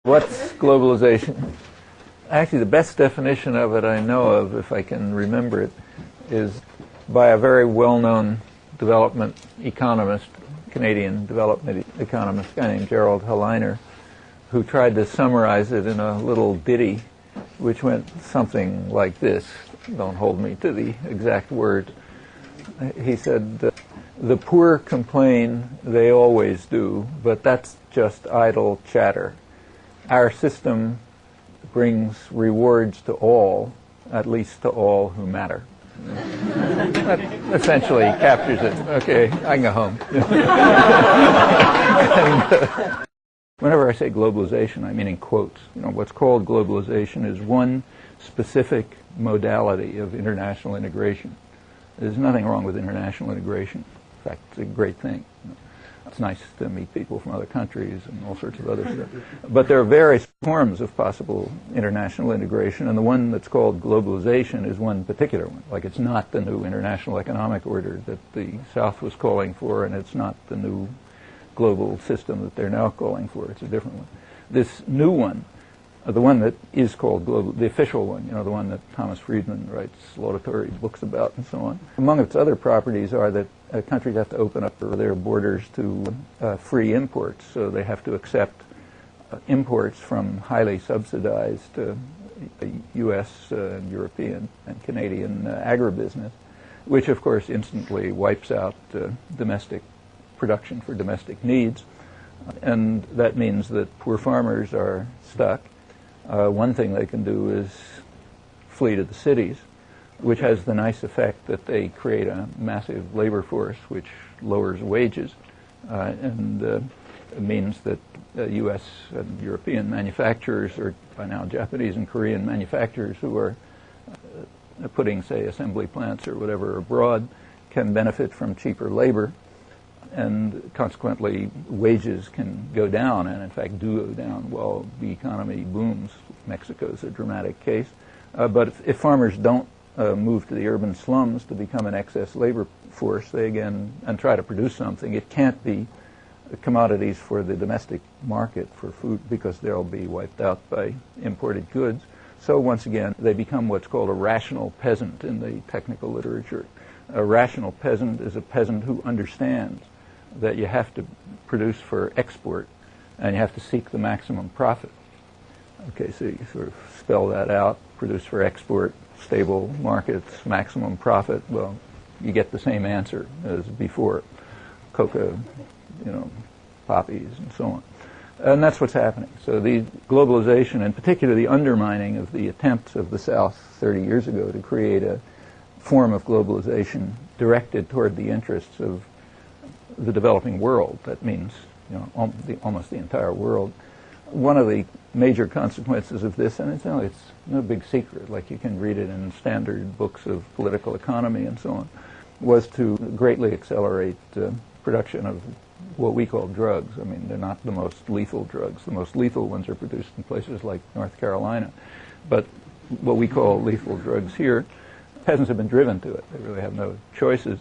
What's globalization? Actually, the best definition of it I know of, if I can remember it, is by a very well-known development economist, Canadian development economist, a guy named Gerald Helleiner, who tried to summarize it in a little ditty which went something like this. Don't hold me to the exact word. He said, "The poor complain, they always do, but that's just idle chatter. Our system brings rewards to all, at least to all who matter." That essentially captures it. Okay, I can go home. And, whenever I say globalization, I mean in quotes. What's called globalization is one specific modality of international integration. There's nothing wrong with international integration. In fact, it's a great thing. It's nice to meet people from other countries and all sorts of other stuff. But there are various forms of possible international integration, and the one that's called globalization is one particular one. Like, it's not the new international economic order that the South was calling for, and it's not the new global system that they're now calling for. It's a different one. This new one, the one that is called global, the official one, the one that Thomas Friedman writes laudatory books about and so on. Among its other properties are that countries have to open up their borders to free imports, so they have to accept imports from highly subsidized U.S., European, and Canadian agribusiness, which of course instantly wipes out domestic production for domestic needs, and that means that poor farmers are stuck. One thing they can do is flee to the cities, which has the nice effect that they create a massive labor force which lowers wages, and means that U.S. and European manufacturers, or by now Japanese and Korean manufacturers who are putting, say, assembly plants or whatever abroad, can benefit from cheaper labor, and consequently wages can go down, and in fact do go down while the economy booms. Mexico's a dramatic case. But if farmers don't move to the urban slums to become an excess labor force, they again, and try to produce something, it can't be commodities for the domestic market for food, because they'll be wiped out by imported goods. So once again, they become what's called a rational peasant in the technical literature. A rational peasant is a peasant who understands that you have to produce for export and you have to seek the maximum profit. Okay, so you sort of spell that out: produce for export, stable markets, maximum profit. Well, you get the same answer as before: coca, poppies, and so on. And that's what's happening. So the globalization, in particular the undermining of the attempts of the South 30 years ago to create a form of globalization directed toward the interests of the developing world. That means, almost the entire world. One of the major consequences of this, and it's no big secret, like you can read it in standard books of political economy and so on, was to greatly accelerate production of what we call drugs. I mean, they're not the most lethal drugs. The most lethal ones are produced in places like North Carolina. But what we call lethal drugs here, peasants have been driven to it. They really have no choices,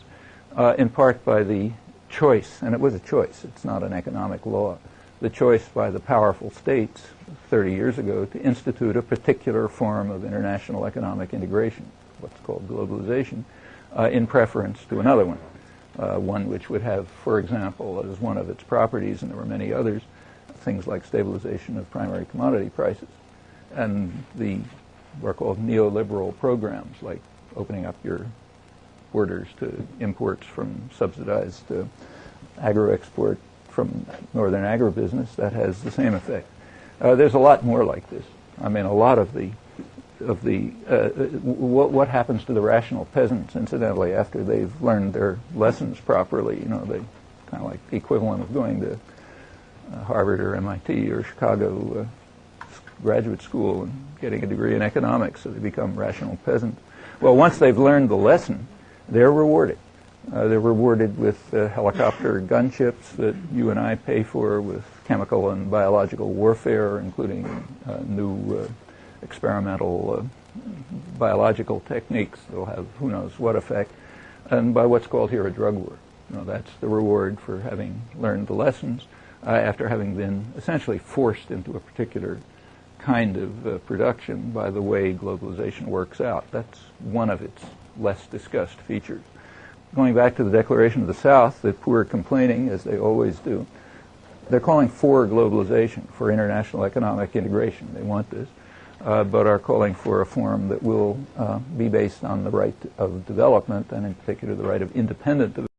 in part by the choice, and it was a choice, it's not an economic law, the choice by the powerful states 30 years ago to institute a particular form of international economic integration, what's called globalization, in preference to another one. One which would have, for example, as one of its properties, and there were many others, things like stabilization of primary commodity prices, and what are called neoliberal programs, like opening up your borders to imports from subsidized agro-export from northern agribusiness. That has the same effect. There's a lot more like this. I mean, a lot of what happens to the rational peasants, incidentally, after they've learned their lessons properly. They kind of like the equivalent of going to Harvard or MIT or Chicago graduate school and getting a degree in economics, so they become rational peasants. Well, once they've learned the lesson, they're rewarded. They're rewarded with helicopter gunships that you and I pay for, with chemical and biological warfare, including new experimental biological techniques that will have who knows what effect, and by what's called here a drug war. That's the reward for having learned the lessons. after having been essentially forced into a particular kind of production by the way globalization works out. That's one of its less discussed features. Going back to the Declaration of the South, the poor are complaining, as they always do. They're calling for globalization, for international economic integration. They want this, but are calling for a form that will be based on the right of development, and in particular the right of independent development.